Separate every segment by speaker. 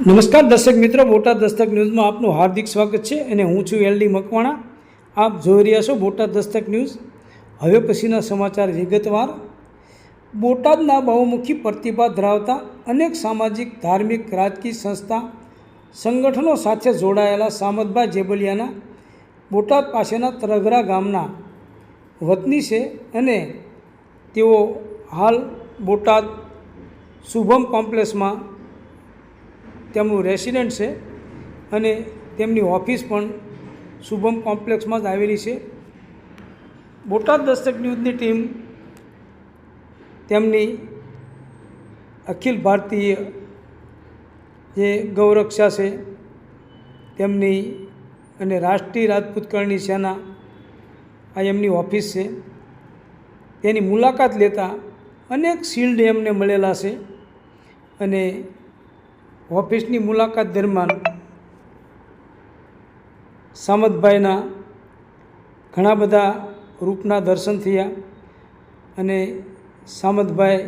Speaker 1: નમસ્કાર દર્શક મિત્રો, બોટાદ દસ્તક ન્યૂઝમાં આપનું હાર્દિક સ્વાગત છે અને હું છું એલડી મકવાણા. આપ જોઈ રહ્યા છો બોટાદ દસ્તક ન્યૂઝ. હવે પછીના સમાચાર વિગતવાર. બોટાદના બહુમુખી પ્રતિભા ધરાવતા અનેક સામાજિક, ધાર્મિક, રાજકીય સંસ્થા સંગઠનો સાથે જોડાયેલા સામતભાઈ જેબલિયાના બોટાદ પાસેના તરગરા ગામના વતની છે અને તેઓ હાલ બોટાદ શુભમ કોમ્પ્લેક્સમાં તેમનું રેસિડેન્ટ છે અને તેમની ઓફિસ પણ શુભમ કોમ્પ્લેક્સમાં જ આવેલી છે. બોટાદ દસ્તક ન્યૂઝની ટીમ તેમની અખિલ ભારતીય જે ગૌરક્ષા છે તેમની અને રાષ્ટ્રીય રાજપૂત કરણી સેના આ એમની ઓફિસ છે તેની મુલાકાત લેતા અનેક શિલ્ડ એમને મળેલા છે અને ઓફિસની મુલાકાત દરમિયાન સામતભાઈના ઘણા બધા રૂપના દર્શન થયા અને સામતભાઈ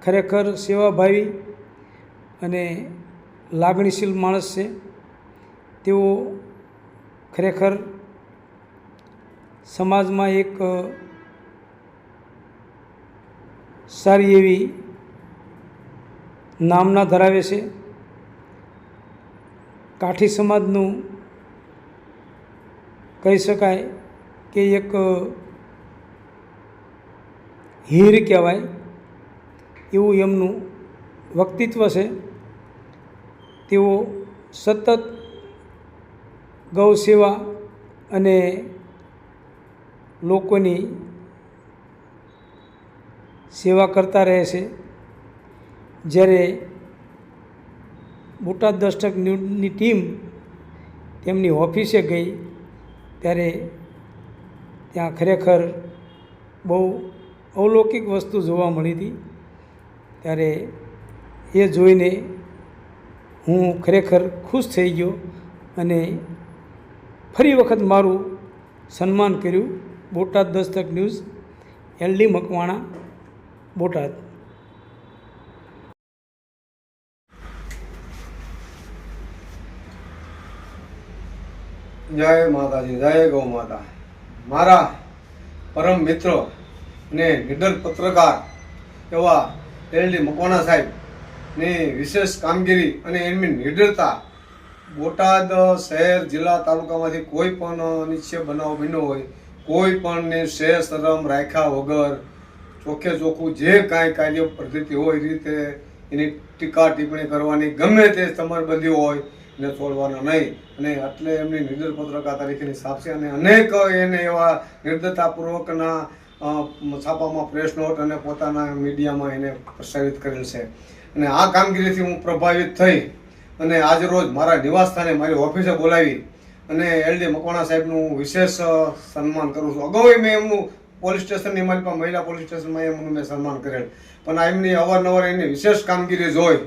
Speaker 1: ખરેખર સેવાભાવી અને લાગણીશીલ માણસ છે. તેઓ ખરેખર સમાજમાં એક સારી એવી નામના ધરાવે છે. કાઠી સમાજનું કહી શકાય કે એક હીર કહેવાય એવું એમનું વ્યક્તિત્વ છે. તેઓ સતત ગૌ સેવા અને લોકોની સેવા કરતા રહે છે. જ્યારે બોટાદ દસ્તક ન્યૂઝની ટીમ તેમની ઓફિસે ગઈ ત્યારે ત્યાં ખરેખર બહુ અલૌકિક વસ્તુ જોવા મળી હતી. ત્યારે એ જોઈને હું ખરેખર ખુશ થઈ ગયો અને ફરી વખત મારું સન્માન કર્યું. Botad Dastak news, LD Makwana, Botad.
Speaker 2: જય માતાજી, જય ગૌ માતા. મારા પરમ મિત્રો અને નિડર પત્રકાર એવા એલડી મકવાણા સાહેબની વિશેષ કામગીરી અને એમની નિડરતા બોટાદ શહેર, જિલ્લા, તાલુકામાંથી કોઈ પણ અનિચ્છનીય બનાવ બન્યો હોય, કોઈ પણને શેર શરમ રાખ્યા વગર ચોખ્ખે ચોખ્ખું જે કાંઈ કાર્ય પદ્ધતિ હોય એ રીતે એની ટીકા ટિપ્પણી કરવાની, ગમે તે સમરબંધી હોય ને છોડવાના નહીં. અને એટલે એમની નિડર પત્રકાર તરીકેની છાપ છે અને અનેક એને એવા નિર્દયતાપૂર્વકના છાપામાં પ્રેસ નોટ અને પોતાના મીડિયામાં એને પ્રસારિત કરેલ છે. અને આ કામગીરીથી હું પ્રભાવિત થઈ અને આજ રોજ મારા નિવાસસ્થાને મારી ઓફિસે બોલાવી અને એલડી મકવાણા સાહેબનું વિશેષ સન્માન કરું છું. અગાઉ મેં એમનું પોલીસ સ્ટેશનની મારી પાસે મહિલા પોલીસ સ્ટેશનમાં એમનું મેં સન્માન કરેલ, પણ આ એમની અવારનવાર એની વિશેષ કામગીરી જોઈ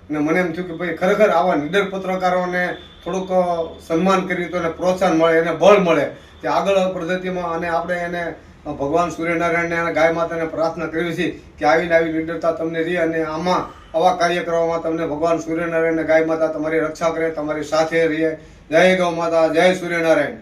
Speaker 2: અને મને એમ થયું કે ભાઈ ખરેખર આવા નિડર પત્રકારોને થોડુંક સન્માન કરી તો એને પ્રોત્સાહન મળે, એને બળ મળે કે આગળ પદ્ધતિમાં. અને આપણે એને ભગવાન સૂર્યનારાયણને અને ગાય માતાને પ્રાર્થના કરવી છે કે આવીને આવી નિડરતા તમને રહી અને આમાં આવા કાર્ય કરવામાં તમને ભગવાન સૂર્યનારાયણ અને ગાય માતા તમારી રક્ષા કરે, તમારી સાથે રહે. જય ગૌ માતા, જય સૂર્યનારાયણ.